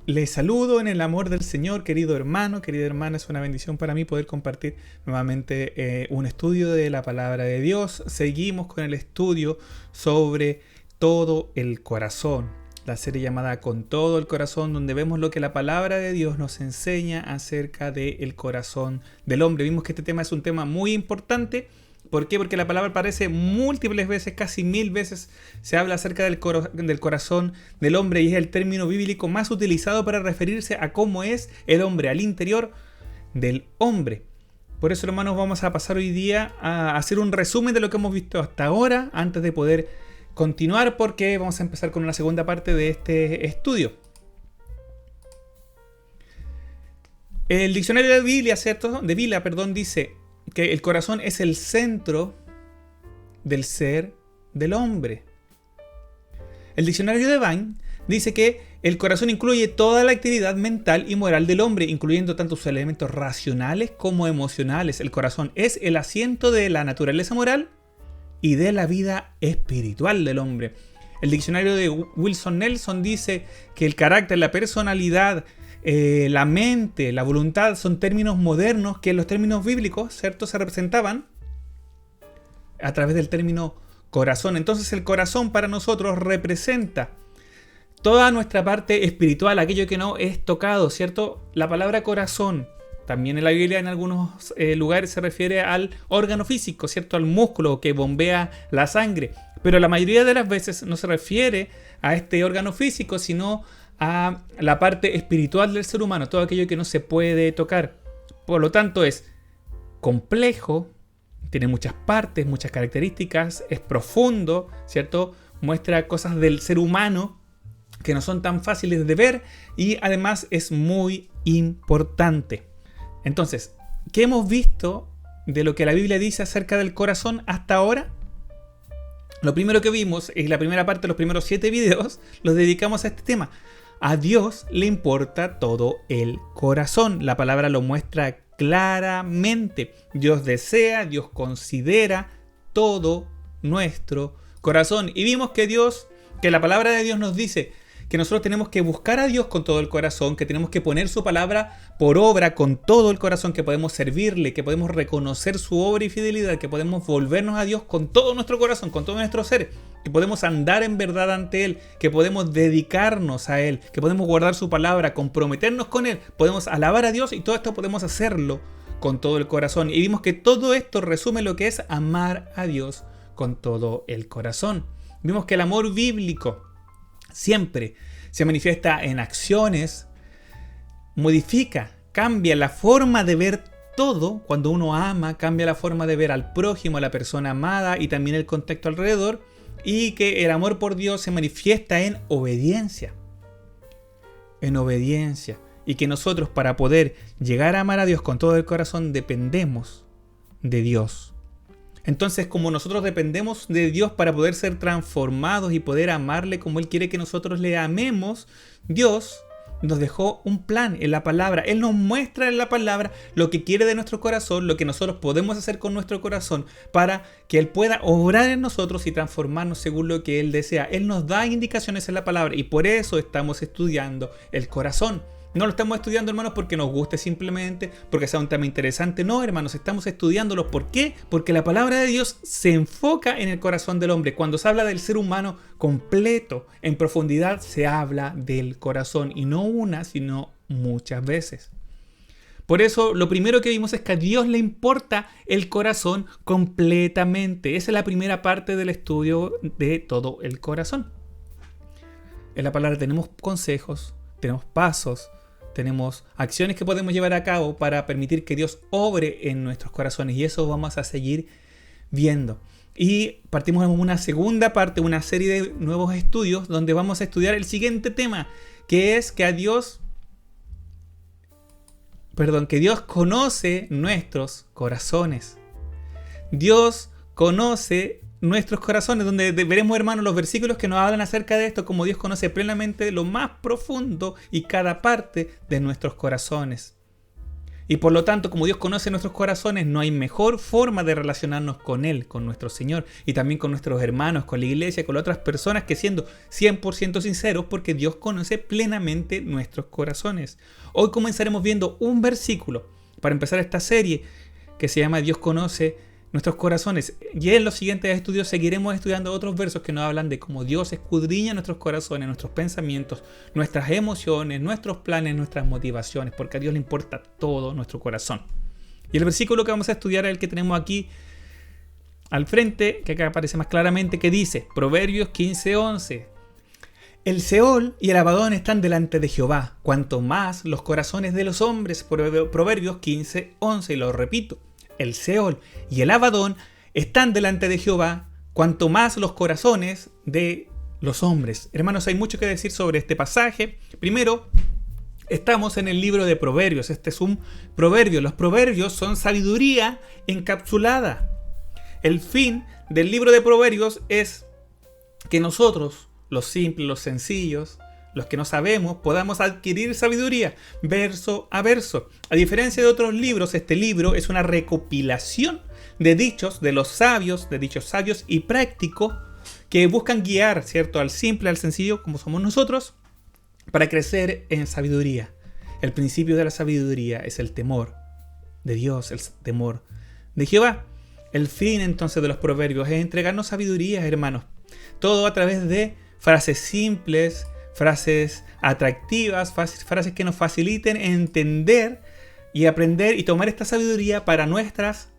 Les saludo en el amor del Señor, querido hermano, querida hermana. Es una bendición para mí poder compartir nuevamente un estudio de la palabra de Dios. Seguimos con el estudio sobre todo el corazón, la serie llamada Con todo el corazón, donde vemos lo que la palabra de Dios nos enseña acerca del corazón del hombre. Vimos que este tema es un tema muy importante. ¿Por qué? Porque la palabra aparece múltiples veces, casi 1000 veces. Se habla acerca del corazón del hombre y es el término bíblico más utilizado para referirse a cómo es el hombre, al interior del hombre. Por eso, hermanos, vamos a pasar hoy día a hacer un resumen de lo que hemos visto hasta ahora, antes de poder continuar, porque vamos a empezar con una segunda parte de este estudio. El diccionario de Biblia, ¿cierto? De Vila, dice que el corazón es el centro del ser del hombre. El diccionario de Vine dice que el corazón incluye toda la actividad mental y moral del hombre, incluyendo tanto sus elementos racionales como emocionales. El corazón es el asiento de la naturaleza moral y de la vida espiritual del hombre. El diccionario de Wilson Nelson dice que el carácter, la personalidad, la mente, la voluntad son términos modernos que en los términos bíblicos, ¿cierto?, se representaban a través del término corazón. Entonces el corazón para nosotros representa toda nuestra parte espiritual, aquello que no es tocado, ¿cierto? La palabra corazón también en la Biblia en algunos lugares se refiere al órgano físico, ¿cierto?, al músculo que bombea la sangre. Pero la mayoría de las veces no se refiere a este órgano físico, sino a la parte espiritual del ser humano, todo aquello que no se puede tocar. Por lo tanto es complejo, tiene muchas partes, muchas características, es profundo, ¿cierto? Muestra cosas del ser humano que no son tan fáciles de ver y además es muy importante. Entonces, ¿qué hemos visto de lo que la Biblia dice acerca del corazón hasta ahora? Lo primero que vimos es la primera parte, los primeros 7 videos los dedicamos a este tema. A Dios le importa todo el corazón. La palabra lo muestra claramente. Dios desea, Dios considera todo nuestro corazón. Y vimos que la palabra de Dios nos dice que nosotros tenemos que buscar a Dios con todo el corazón, que tenemos que poner su palabra por obra con todo el corazón, que podemos servirle, que podemos reconocer su obra y fidelidad, que podemos volvernos a Dios con todo nuestro corazón, con todo nuestro ser, que podemos andar en verdad ante Él, que podemos dedicarnos a Él, que podemos guardar su palabra, comprometernos con Él, podemos alabar a Dios y todo esto podemos hacerlo con todo el corazón. Y vimos que todo esto resume lo que es amar a Dios con todo el corazón. Vimos que el amor bíblico siempre se manifiesta en acciones, modifica, cambia la forma de ver todo. Cuando uno ama, cambia la forma de ver al prójimo, a la persona amada y también el contexto alrededor. Y que el amor por Dios se manifiesta en obediencia. En obediencia. Y que nosotros, para poder llegar a amar a Dios con todo el corazón, dependemos de Dios. Entonces, como nosotros dependemos de Dios para poder ser transformados y poder amarle como Él quiere que nosotros le amemos, Dios nos dejó un plan en la palabra. Él nos muestra en la palabra lo que quiere de nuestro corazón, lo que nosotros podemos hacer con nuestro corazón para que Él pueda obrar en nosotros y transformarnos según lo que Él desea. Él nos da indicaciones en la palabra y por eso estamos estudiando el corazón. No lo estamos estudiando, hermanos, porque nos guste simplemente, porque sea un tema interesante. No, hermanos, estamos estudiándolo. ¿Por qué? Porque la palabra de Dios se enfoca en el corazón del hombre. Cuando se habla del ser humano completo, en profundidad, se habla del corazón. Y no una, sino muchas veces. Por eso, lo primero que vimos es que a Dios le importa el corazón completamente. Esa es la primera parte del estudio de todo el corazón. En la palabra tenemos consejos, tenemos pasos, tenemos acciones que podemos llevar a cabo para permitir que Dios obre en nuestros corazones y eso vamos a seguir viendo. Y partimos en una segunda parte, una serie de nuevos estudios donde vamos a estudiar el siguiente tema, que es que Dios conoce nuestros corazones. Dios conoce nuestros corazones, donde veremos, hermanos, los versículos que nos hablan acerca de esto, como Dios conoce plenamente lo más profundo y cada parte de nuestros corazones. Y por lo tanto, como Dios conoce nuestros corazones, no hay mejor forma de relacionarnos con Él, con nuestro Señor, y también con nuestros hermanos, con la iglesia, con las otras personas, que siendo 100% sinceros, porque Dios conoce plenamente nuestros corazones. Hoy comenzaremos viendo un versículo para empezar esta serie que se llama Dios conoce nuestros corazones. Y en los siguientes estudios seguiremos estudiando otros versos que nos hablan de cómo Dios escudriña nuestros corazones, nuestros pensamientos, nuestras emociones, nuestros planes, nuestras motivaciones, porque a Dios le importa todo nuestro corazón. Y el versículo que vamos a estudiar es el que tenemos aquí al frente, que acá aparece más claramente, que dice, Proverbios 15:11. El Seol y el Abadón están delante de Jehová, cuanto más los corazones de los hombres. Proverbios 15:11, y lo repito. El Seol y el Abadón están delante de Jehová, cuanto más los corazones de los hombres. Hermanos, hay mucho que decir sobre este pasaje. Primero, estamos en el libro de Proverbios. Este es un proverbio. Los proverbios son sabiduría encapsulada. El fin del libro de Proverbios es que nosotros, los simples, los sencillos, los que no sabemos, podamos adquirir sabiduría verso a verso. A diferencia de otros libros, este libro es una recopilación de dichos de los sabios, de dichos sabios y prácticos que buscan guiar, ¿cierto?, al simple, al sencillo, como somos nosotros, para crecer en sabiduría. El principio de la sabiduría es el temor de Dios, el temor de Jehová. El fin entonces de los proverbios es entregarnos sabiduría, hermanos. Todo a través de frases simples, frases atractivas, frases que nos faciliten entender y aprender y tomar esta sabiduría para nuestras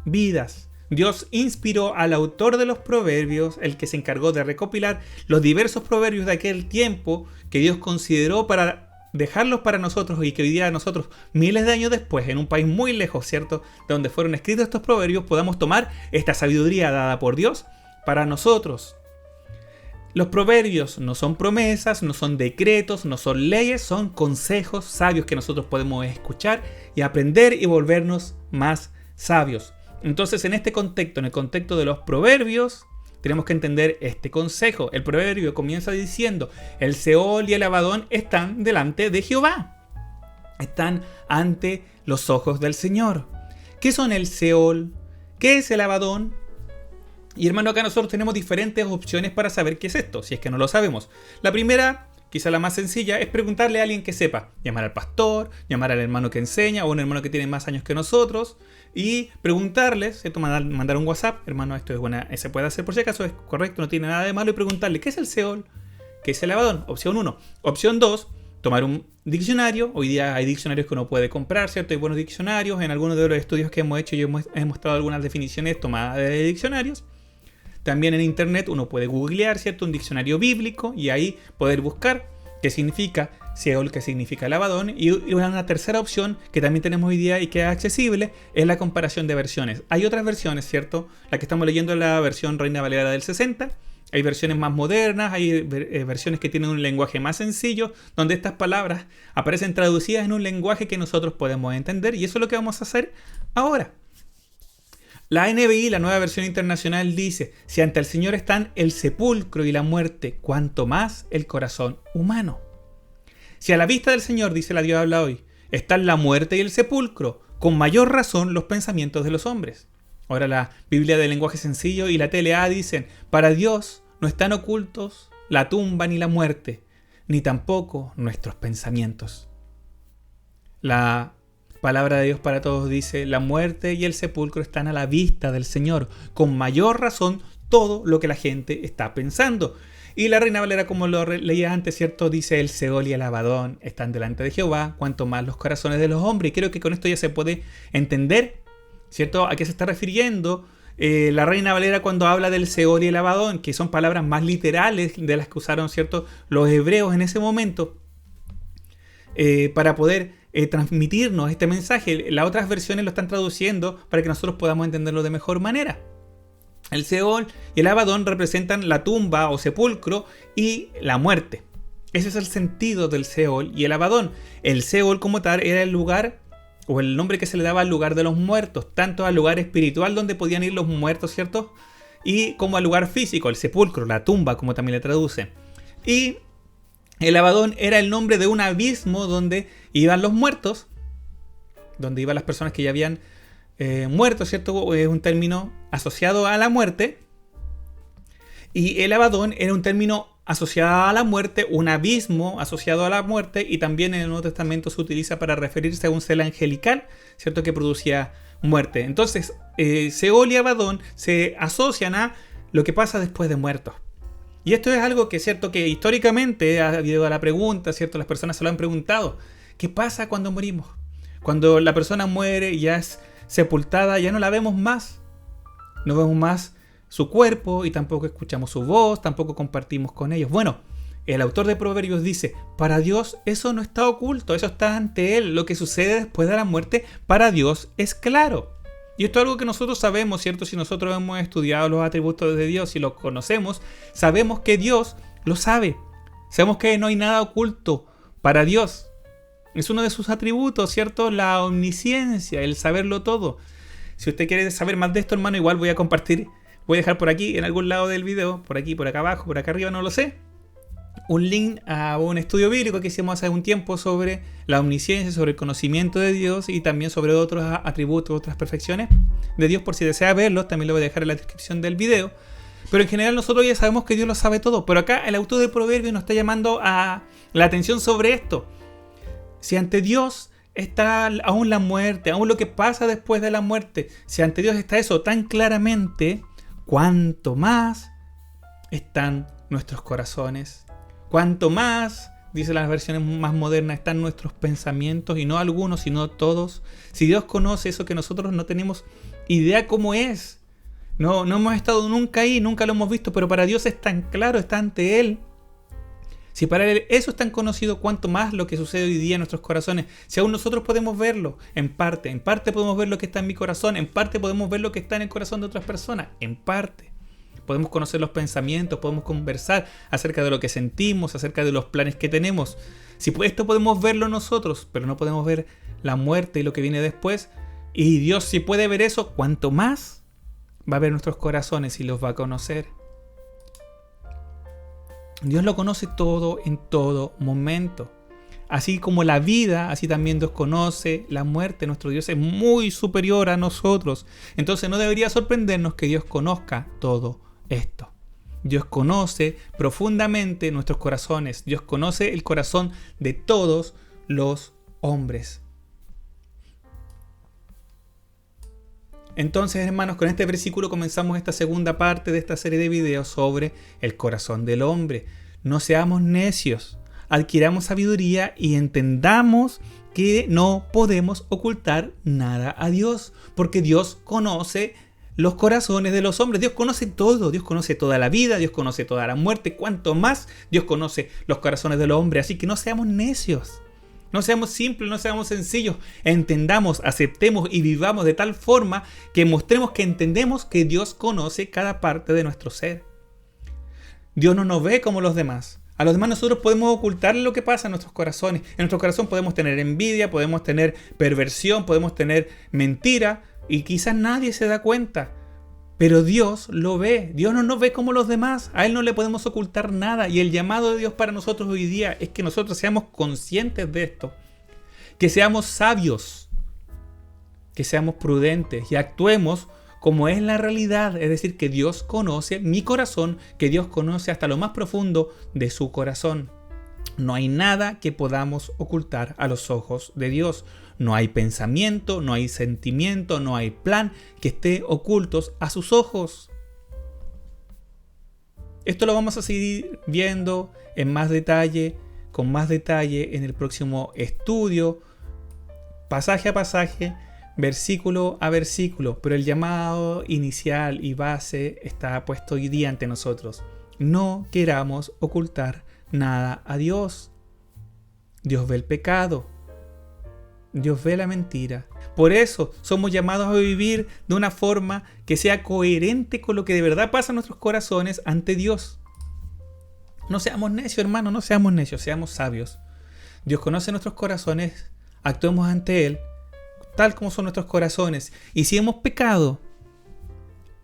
vidas. Dios inspiró al autor de los proverbios, el que se encargó de recopilar los diversos proverbios de aquel tiempo que Dios consideró para dejarlos para nosotros y que hoy día nosotros, miles de años después, en un país muy lejos, ¿cierto?, de donde fueron escritos estos proverbios, podamos tomar esta sabiduría dada por Dios para nosotros. Los proverbios no son promesas, no son decretos, no son leyes, son consejos sabios que nosotros podemos escuchar y aprender y volvernos más sabios. Entonces, en este contexto, en el contexto de los proverbios, tenemos que entender este consejo. El proverbio comienza diciendo, el Seol y el Abadón están delante de Jehová. Están ante los ojos del Señor. ¿Qué son el Seol? ¿Qué es el Abadón? Y hermano, acá nosotros tenemos diferentes opciones para saber qué es esto, si es que no lo sabemos. La primera, quizá la más sencilla, es preguntarle a alguien que sepa. Llamar al pastor, llamar al hermano que enseña o un hermano que tiene más años que nosotros y preguntarles, ¿cierto? Mandar un WhatsApp, hermano, esto es buena, se puede hacer por si acaso, es correcto, no tiene nada de malo, y preguntarle, ¿qué es el Seol? ¿Qué es el Abadón? Opción 1. Opción 2, tomar un diccionario. Hoy día hay diccionarios que uno puede comprar, ¿cierto? Hay buenos diccionarios. En algunos de los estudios que hemos hecho yo he mostrado algunas definiciones tomadas de diccionarios. También en internet uno puede googlear, ¿cierto?, un diccionario bíblico y ahí poder buscar qué significa Seol, qué significa el Abadón. Y una tercera opción que también tenemos hoy día y que es accesible es la comparación de versiones. Hay otras versiones, ¿cierto? La que estamos leyendo es la versión Reina Valera del 60. Hay versiones más modernas, hay versiones que tienen un lenguaje más sencillo, donde estas palabras aparecen traducidas en un lenguaje que nosotros podemos entender. Y eso es lo que vamos a hacer ahora. La NBI, la nueva versión internacional, dice, si ante el Señor están el sepulcro y la muerte, cuanto más el corazón humano. Si a la vista del Señor, dice la Dios habla hoy, están la muerte y el sepulcro, con mayor razón los pensamientos de los hombres. Ahora la Biblia de lenguaje sencillo y la TLA dicen, para Dios no están ocultos la tumba ni la muerte, ni tampoco nuestros pensamientos. La Palabra de Dios para todos dice, la muerte y el sepulcro están a la vista del Señor, con mayor razón todo lo que la gente está pensando. Y la Reina Valera, como lo leía antes, ¿cierto?, dice, el Seol y el Abadón están delante de Jehová, cuanto más los corazones de los hombres. Y creo que con esto ya se puede entender, ¿cierto?, a qué se está refiriendo la Reina Valera cuando habla del Seol y el Abadón, que son palabras más literales de las que usaron, ¿cierto?, los hebreos en ese momento, para poder transmitirnos este mensaje. Las otras versiones lo están traduciendo para que nosotros podamos entenderlo de mejor manera. El Seol y el Abadón representan la tumba o sepulcro y la muerte. Ese es el sentido del Seol y el Abadón. El Seol como tal era el lugar o el nombre que se le daba al lugar de los muertos, tanto al lugar espiritual donde podían ir los muertos, ¿cierto?, y como al lugar físico, el sepulcro, la tumba, como también le traducen. Y el Abadón era el nombre de un abismo donde iban los muertos donde iban las personas que ya habían muerto, ¿cierto? Es un término asociado a la muerte. Y el Abadón era un término asociado a la muerte, un abismo asociado a la muerte, y también en el Nuevo Testamento se utiliza para referirse a un ser angelical, ¿cierto? Que producía muerte. Entonces, Seol y Abadón se asocian a lo que pasa después de muertos. Y esto es algo que es cierto que históricamente ha habido la pregunta, ¿cierto? Las personas se lo han preguntado. ¿Qué pasa cuando morimos? Cuando la persona muere y ya es sepultada, ya no la vemos más. No vemos más su cuerpo y tampoco escuchamos su voz, tampoco compartimos con ellos. Bueno, el autor de Proverbios dice, para Dios eso no está oculto, eso está ante Él. Lo que sucede después de la muerte, para Dios es claro. Y esto es algo que nosotros sabemos, ¿cierto? Si nosotros hemos estudiado los atributos de Dios y los conocemos, sabemos que Dios lo sabe. Sabemos que no hay nada oculto para Dios. Es uno de sus atributos, ¿cierto? La omnisciencia, el saberlo todo. Si usted quiere saber más de esto, hermano, igual voy a compartir, voy a dejar por aquí, en algún lado del video, por aquí, por acá abajo, por acá arriba, no lo sé, un link a un estudio bíblico que hicimos hace un tiempo sobre la omnisciencia, sobre el conocimiento de Dios y también sobre otros atributos, otras perfecciones de Dios. Por si desea verlos, también lo voy a dejar en la descripción del video. Pero en general nosotros ya sabemos que Dios lo sabe todo. Pero acá el autor del Proverbio nos está llamando a la atención sobre esto. Si ante Dios está aún la muerte, aún lo que pasa después de la muerte, si ante Dios está eso tan claramente, ¿cuánto más están nuestros corazones? Cuanto más, dice las versiones más modernas, están nuestros pensamientos, y no algunos, sino todos. Si Dios conoce eso que nosotros no tenemos idea cómo es, no hemos estado nunca ahí, nunca lo hemos visto, pero para Dios es tan claro, está ante Él. Si para Él eso es tan conocido, cuanto más lo que sucede hoy día en nuestros corazones. Si aún nosotros podemos verlo en parte podemos ver lo que está en mi corazón, en parte podemos ver lo que está en el corazón de otras personas, en parte. Podemos conocer los pensamientos, podemos conversar acerca de lo que sentimos, acerca de los planes que tenemos. Si esto podemos verlo nosotros, pero no podemos ver la muerte y lo que viene después. Y Dios, si puede ver eso, cuanto más va a ver nuestros corazones y los va a conocer. Dios lo conoce todo en todo momento. Así como la vida, así también Dios conoce la muerte. Nuestro Dios es muy superior a nosotros. Entonces no debería sorprendernos que Dios conozca todo esto. Dios conoce profundamente nuestros corazones. Dios conoce el corazón de todos los hombres. Entonces, hermanos, con este versículo comenzamos esta segunda parte de esta serie de videos sobre el corazón del hombre. No seamos necios, adquiramos sabiduría y entendamos que no podemos ocultar nada a Dios, porque Dios conoce los corazones de los hombres. Dios conoce todo, Dios conoce toda la vida, Dios conoce toda la muerte, cuanto más Dios conoce los corazones de los hombres. Así que no seamos necios. No seamos simples, no seamos sencillos. Entendamos, aceptemos y vivamos de tal forma que mostremos que entendemos que Dios conoce cada parte de nuestro ser. Dios no nos ve como los demás. A los demás nosotros podemos ocultarle lo que pasa en nuestros corazones. En nuestro corazón podemos tener envidia, podemos tener perversión, podemos tener mentira y quizás nadie se da cuenta. Pero Dios lo ve. Dios no nos ve como los demás. A Él no le podemos ocultar nada. Y el llamado de Dios para nosotros hoy día es que nosotros seamos conscientes de esto. Que seamos sabios. Que seamos prudentes y actuemos como es la realidad. Es decir, que Dios conoce mi corazón, que Dios conoce hasta lo más profundo de su corazón. No hay nada que podamos ocultar a los ojos de Dios. No hay pensamiento, no hay sentimiento, no hay plan que esté ocultos a sus ojos. Esto lo vamos a seguir viendo en más detalle, con más detalle en el próximo estudio, pasaje a pasaje, versículo a versículo. Pero el llamado inicial y base está puesto hoy día ante nosotros. No queramos ocultar nada a Dios. Dios ve el pecado. Dios ve la mentira. Por eso somos llamados a vivir de una forma que sea coherente con lo que de verdad pasa en nuestros corazones ante Dios. No seamos necios, hermanos, no seamos necios, seamos sabios. Dios conoce nuestros corazones, actuemos ante Él tal como son nuestros corazones. Y si hemos pecado,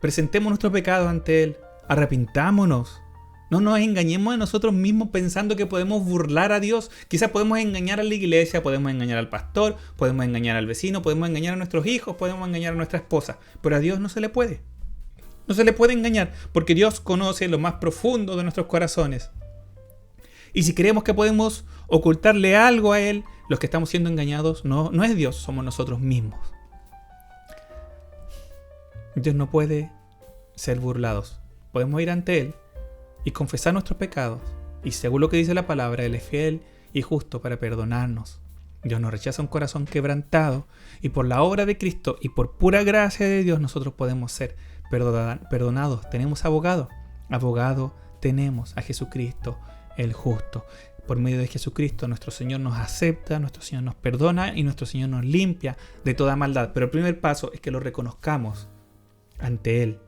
presentemos nuestros pecados ante Él, arrepintámonos, No nos engañemos a nosotros mismos pensando que podemos burlar a Dios. Quizás podemos engañar a la iglesia, podemos engañar al pastor, podemos engañar al vecino, podemos engañar a nuestros hijos, podemos engañar a nuestra esposa. Pero a Dios no se le puede. No se le puede engañar porque Dios conoce lo más profundo de nuestros corazones. Y si creemos que podemos ocultarle algo a Él, los que estamos siendo engañados no es Dios, somos nosotros mismos. Dios no puede ser burlados. Podemos ir ante Él y confesar nuestros pecados. Y según lo que dice la palabra, Él es fiel y justo para perdonarnos. Dios nos rechaza un corazón quebrantado y por la obra de Cristo y por pura gracia de Dios nosotros podemos ser perdonados. Tenemos abogado. Abogado tenemos a Jesucristo el justo. Por medio de Jesucristo nuestro Señor nos acepta, nuestro Señor nos perdona y nuestro Señor nos limpia de toda maldad. Pero el primer paso es que lo reconozcamos ante Él.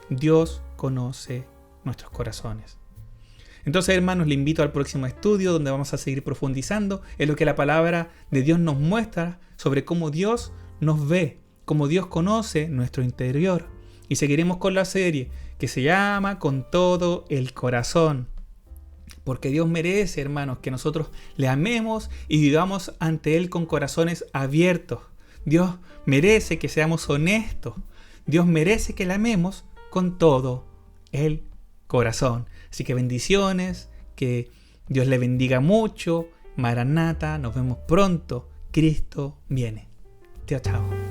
Dios conoce nuestros corazones. Entonces, hermanos, le invito al próximo estudio donde vamos a seguir profundizando en lo que la palabra de Dios nos muestra sobre cómo Dios nos ve, cómo Dios conoce nuestro interior. Y seguiremos con la serie que se llama Con todo el corazón. Porque Dios merece, hermanos, que nosotros le amemos y vivamos ante Él con corazones abiertos. Dios merece que seamos honestos. Dios merece que le amemos con todo el corazón. Así que bendiciones, que Dios le bendiga mucho. Maranata, nos vemos pronto. Cristo viene. Chao, chao.